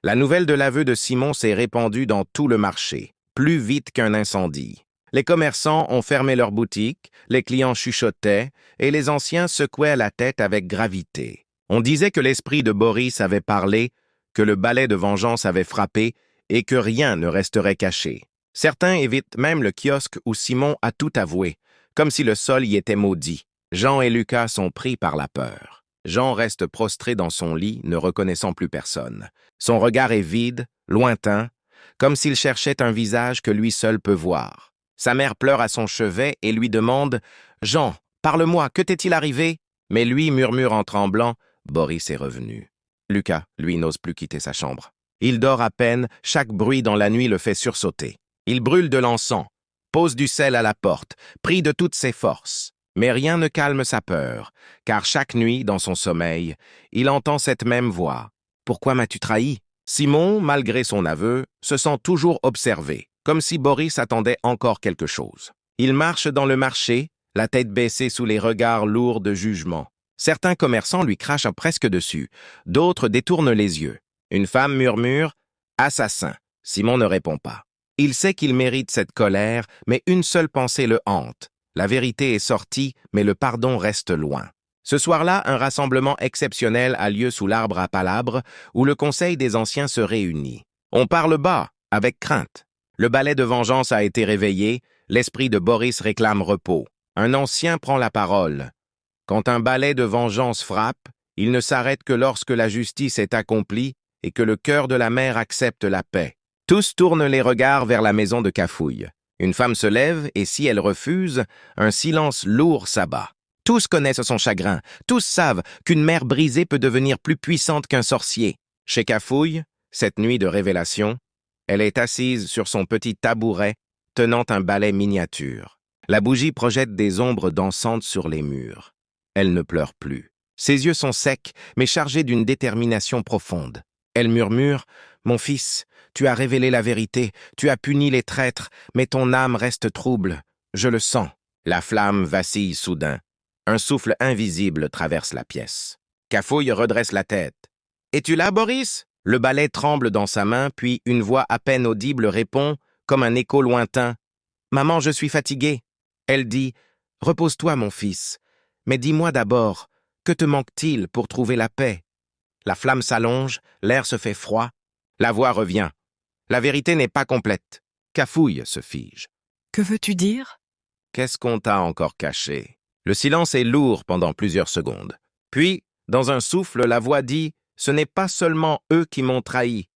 La nouvelle de l'aveu de Simon s'est répandue dans tout le marché, plus vite qu'un incendie. Les commerçants ont fermé leurs boutiques, les clients chuchotaient, et les anciens secouaient la tête avec gravité. On disait que l'esprit de Boris avait parlé, que le balai de vengeance avait frappé, et que rien ne resterait caché. Certains évitent même le kiosque où Simon a tout avoué, comme si le sol y était maudit. Jean et Lucas sont pris par la peur. Jean reste prostré dans son lit, ne reconnaissant plus personne. Son regard est vide, lointain, comme s'il cherchait un visage que lui seul peut voir. Sa mère pleure à son chevet et lui demande « Jean, parle-moi, que t'est-il arrivé ?» Mais lui murmure en tremblant « Boris est revenu. » Lucas, lui, n'ose plus quitter sa chambre. Il dort à peine, chaque bruit dans la nuit le fait sursauter. Il brûle de l'encens, pose du sel à la porte, prie de toutes ses forces. Mais rien ne calme sa peur, car chaque nuit, dans son sommeil, il entend cette même voix. « Pourquoi m'as-tu trahi ?» Simon, malgré son aveu, se sent toujours observé, comme si Boris attendait encore quelque chose. Il marche dans le marché, la tête baissée sous les regards lourds de jugement. Certains commerçants lui crachent presque dessus, d'autres détournent les yeux. Une femme murmure « Assassin !» Simon ne répond pas. Il sait qu'il mérite cette colère, mais une seule pensée le hante. La vérité est sortie, mais le pardon reste loin. Ce soir-là, un rassemblement exceptionnel a lieu sous l'arbre à palabres, où le conseil des anciens se réunit. On parle bas, avec crainte. Le balai de vengeance a été réveillé, l'esprit de Boris réclame repos. Un ancien prend la parole. Quand un balai de vengeance frappe, il ne s'arrête que lorsque la justice est accomplie et que le cœur de la mère accepte la paix. Tous tournent les regards vers la maison de Cafouille. Une femme se lève et si elle refuse, un silence lourd s'abat. Tous connaissent son chagrin, tous savent qu'une mère brisée peut devenir plus puissante qu'un sorcier. Chez Cafouille, cette nuit de révélation, elle est assise sur son petit tabouret, tenant un balai miniature. La bougie projette des ombres dansantes sur les murs. Elle ne pleure plus. Ses yeux sont secs, mais chargés d'une détermination profonde. Elle murmure « Mon fils, tu as révélé la vérité, tu as puni les traîtres, mais ton âme reste trouble. Je le sens. » La flamme vacille soudain. Un souffle invisible traverse la pièce. Cafouille redresse la tête. « Es-tu là, Boris ?» Le balai tremble dans sa main, puis une voix à peine audible répond, comme un écho lointain. « Maman, je suis fatiguée. » Elle dit « Repose-toi, mon fils. Mais dis-moi d'abord, que te manque-t-il pour trouver la paix ?» La flamme s'allonge, l'air se fait froid. La voix revient. La vérité n'est pas complète. Cafouille se fige. Que veux-tu dire? Qu'est-ce qu'on t'a encore caché? Le silence est lourd pendant plusieurs secondes. Puis, dans un souffle, la voix dit « Ce n'est pas seulement eux qui m'ont trahi.